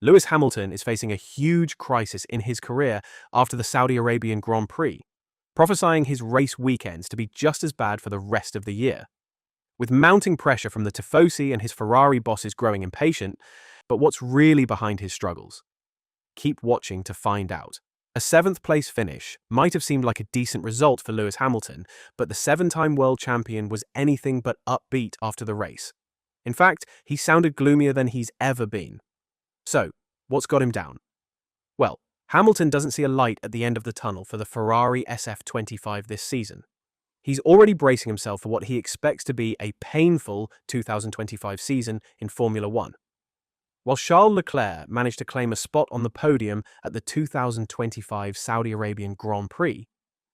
Lewis Hamilton is facing a huge crisis in his career after the Saudi Arabian Grand Prix, prophesying his race weekends to be just as bad for the rest of the year. With mounting pressure from the Tifosi and his Ferrari bosses growing impatient, but what's really behind his struggles? Keep watching to find out. A seventh-place finish might have seemed like a decent result for Lewis Hamilton, but the seven-time world champion was anything but upbeat after the race. In fact, he sounded gloomier than he's ever been. So, what's got him down? Well, Hamilton doesn't see a light at the end of the tunnel for the Ferrari SF25 this season. He's already bracing himself for what he expects to be a painful 2025 season in Formula One. While Charles Leclerc managed to claim a spot on the podium at the 2025 Saudi Arabian Grand Prix,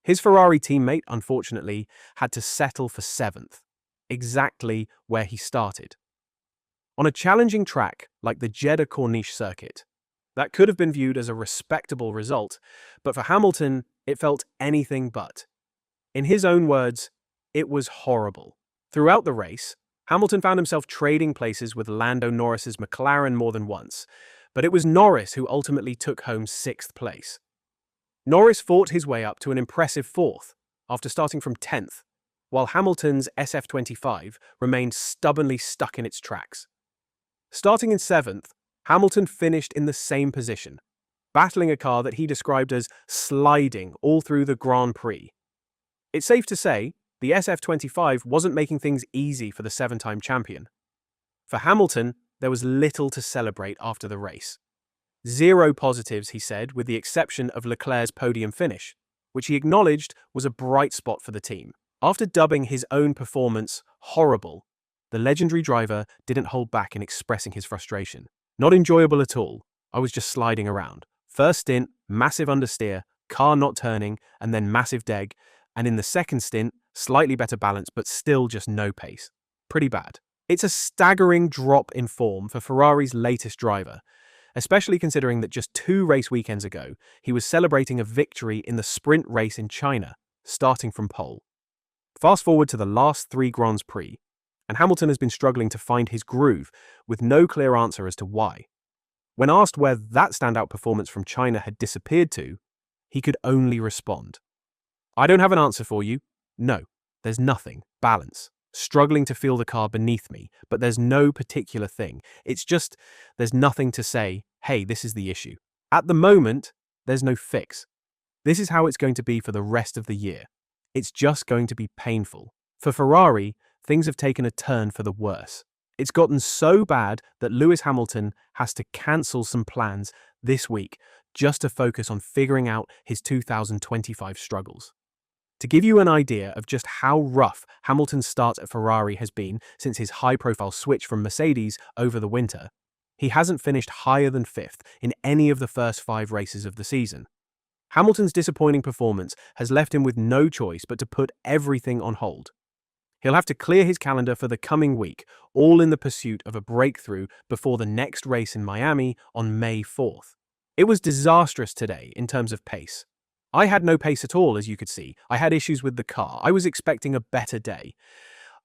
his Ferrari teammate, unfortunately, had to settle for seventh, exactly where he started. On a challenging track like the Jeddah Corniche circuit, that could have been viewed as a respectable result, but for Hamilton, it felt anything but. In his own words, it was horrible. Throughout the race, Hamilton found himself trading places with Lando Norris's McLaren more than once, but it was Norris who ultimately took home sixth place. Norris fought his way up to an impressive fourth after starting from 10th, while Hamilton's SF25 remained stubbornly stuck in its tracks. Starting in seventh, Hamilton finished in the same position, battling a car that he described as sliding all through the Grand Prix. It's safe to say, the SF25 wasn't making things easy for the seven-time champion. For Hamilton, there was little to celebrate after the race. Zero positives, he said, with the exception of Leclerc's podium finish, which he acknowledged was a bright spot for the team. After dubbing his own performance horrible, the legendary driver didn't hold back in expressing his frustration. Not enjoyable at all. I was just sliding around. First stint, massive understeer, car not turning, and then massive deg. And in the second stint, slightly better balance, but still just no pace. Pretty bad. It's a staggering drop in form for Ferrari's latest driver, especially considering that just 2 race weekends ago, he was celebrating a victory in the sprint race in China, starting from pole. Fast forward to the last 3 Grands Prix, and Hamilton has been struggling to find his groove, with no clear answer as to why. When asked where that standout performance from China had disappeared to, he could only respond, "I don't have an answer for you. No, there's nothing. Balance. Struggling to feel the car beneath me, but there's no particular thing. It's just, there's nothing to say, hey, this is the issue. At the moment, there's no fix. This is how it's going to be for the rest of the year. It's just going to be painful." For Ferrari, things have taken a turn for the worse. It's gotten so bad that Lewis Hamilton has to cancel some plans this week just to focus on figuring out his 2025 struggles. To give you an idea of just how rough Hamilton's start at Ferrari has been since his high-profile switch from Mercedes over the winter, he hasn't finished higher than 5th in any of the first 5 races of the season. Hamilton's disappointing performance has left him with no choice but to put everything on hold. He'll have to clear his calendar for the coming week, all in the pursuit of a breakthrough before the next race in Miami on May 4th. It was disastrous today in terms of pace. I had no pace at all, as you could see. I had issues with the car. I was expecting a better day.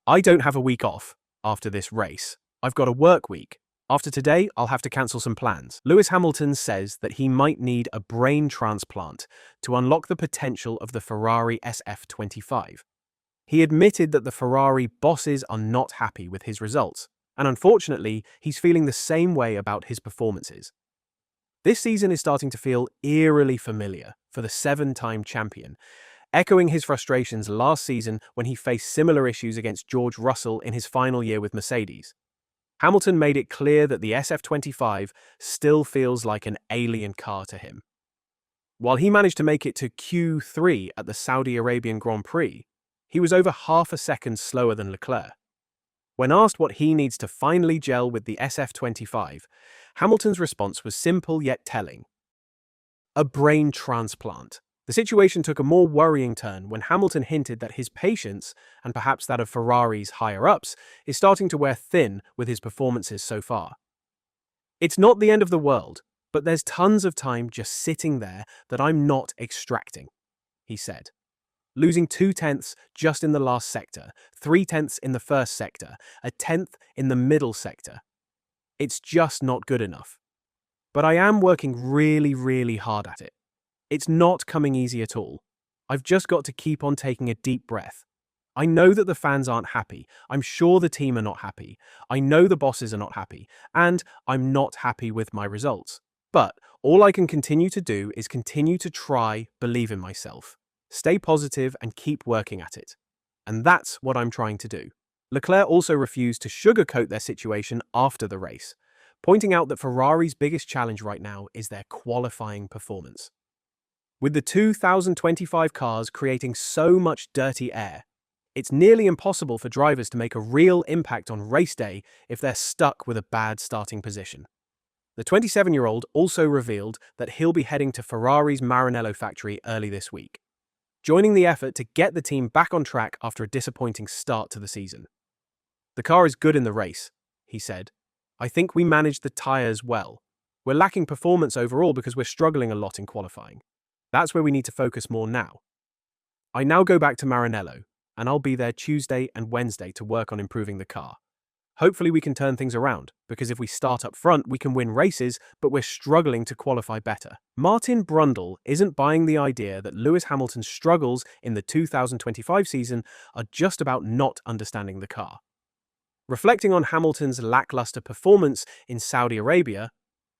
I don't have a week off after this race. I've got a work week. After today, I'll have to cancel some plans. Lewis Hamilton says that he might need a brain transplant to unlock the potential of the Ferrari SF25. He admitted that the Ferrari bosses are not happy with his results, and unfortunately, he's feeling the same way about his performances. This season is starting to feel eerily familiar for the 7-time champion, echoing his frustrations last season when he faced similar issues against George Russell in his final year with Mercedes. Hamilton made it clear that the SF25 still feels like an alien car to him. While he managed to make it to Q3 at the Saudi Arabian Grand Prix, he was over half a second slower than Leclerc. When asked what he needs to finally gel with the SF25, Hamilton's response was simple yet telling: a brain transplant. The situation took a more worrying turn when Hamilton hinted that his patience, and perhaps that of Ferrari's higher-ups, is starting to wear thin with his performances so far. "It's not the end of the world, but there's tons of time just sitting there that I'm not extracting," he said. Losing 2/10 just in the last sector, 3/10 in the first sector, a 10th in the middle sector. It's just not good enough. but I am working really, really hard at it. It's not coming easy at all. I've just got to keep on taking a deep breath. I know that the fans aren't happy. I'm sure the team are not happy. I know the bosses are not happy. And I'm not happy with my results. But all I can continue to do is continue to try, believe in myself, stay positive and keep working at it. And that's what I'm trying to do. Leclerc also refused to sugarcoat their situation after the race, pointing out that Ferrari's biggest challenge right now is their qualifying performance. With the 2025 cars creating so much dirty air, it's nearly impossible for drivers to make a real impact on race day if they're stuck with a bad starting position. The 27-year-old also revealed that he'll be heading to Ferrari's Maranello factory early this week, joining the effort to get the team back on track after a disappointing start to the season. "The car is good in the race," he said. "I think we managed the tyres well. We're lacking performance overall because we're struggling a lot in qualifying. That's where we need to focus more now. I now go back to Maranello, and I'll be there Tuesday and Wednesday to work on improving the car. Hopefully we can turn things around, because if we start up front, we can win races, but we're struggling to qualify better." Martin Brundle isn't buying the idea that Lewis Hamilton's struggles in the 2025 season are just about not understanding the car. Reflecting on Hamilton's lackluster performance in Saudi Arabia,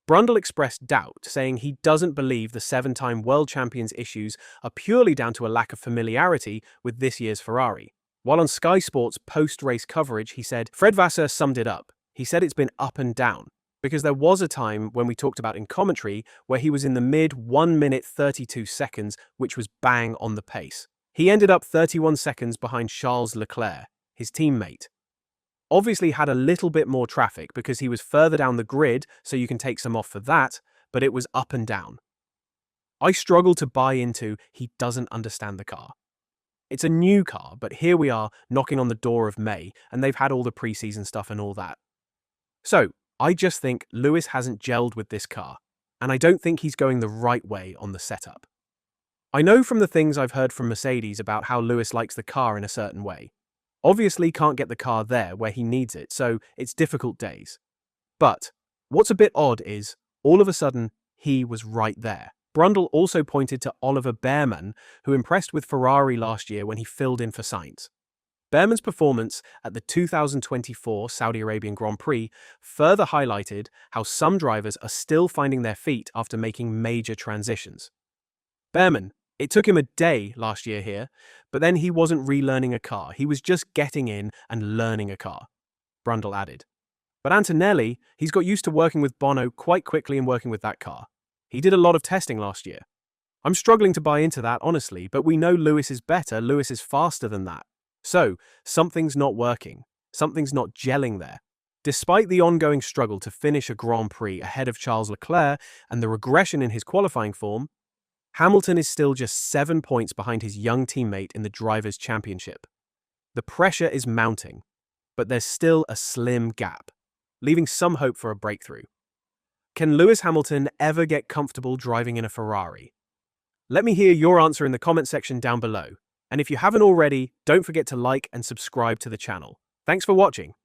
Brundle expressed doubt, saying he doesn't believe the seven-time world champion's issues are purely down to a lack of familiarity with this year's Ferrari. While on Sky Sports' post-race coverage, he said, Fred Vasseur summed it up. He said it's been up and down, because there was a time when we talked about in commentary where he was in the mid 1 minute 32 seconds, which was bang on the pace. He ended up 31 seconds behind Charles Leclerc, his teammate. Obviously had a little bit more traffic because he was further down the grid, so you can take some off for that, but it was up and down. I struggle to buy into he doesn't understand the car. It's a new car, but here we are knocking on the door of May, and they've had all the preseason stuff and all that. So, I just think Lewis hasn't gelled with this car, and I don't think he's going the right way on the setup. I know from the things I've heard from Mercedes about how Lewis likes the car in a certain way. Obviously can't get the car there where he needs it, so it's difficult days. But what's a bit odd is, all of a sudden, he was right there. Brundle also pointed to Oliver Bearman, who impressed with Ferrari last year when he filled in for Sainz. Bearman's performance at the 2024 Saudi Arabian Grand Prix further highlighted how some drivers are still finding their feet after making major transitions. Bearman, it took him a day last year here, but then he wasn't relearning a car, he was just getting in and learning a car, Brundle added. But Antonelli, he's got used to working with Bono quite quickly and working with that car. He did a lot of testing last year. I'm struggling to buy into that, honestly, but we know Lewis is better, Lewis is faster than that. So, something's not working. Something's not gelling there. Despite the ongoing struggle to finish a Grand Prix ahead of Charles Leclerc and the regression in his qualifying form, Hamilton is still just 7 points behind his young teammate in the Drivers' Championship. The pressure is mounting, but there's still a slim gap, leaving some hope for a breakthrough. Can Lewis Hamilton ever get comfortable driving in a Ferrari? Let me hear your answer in the comment section down below. And if you haven't already, don't forget to like and subscribe to the channel. Thanks for watching.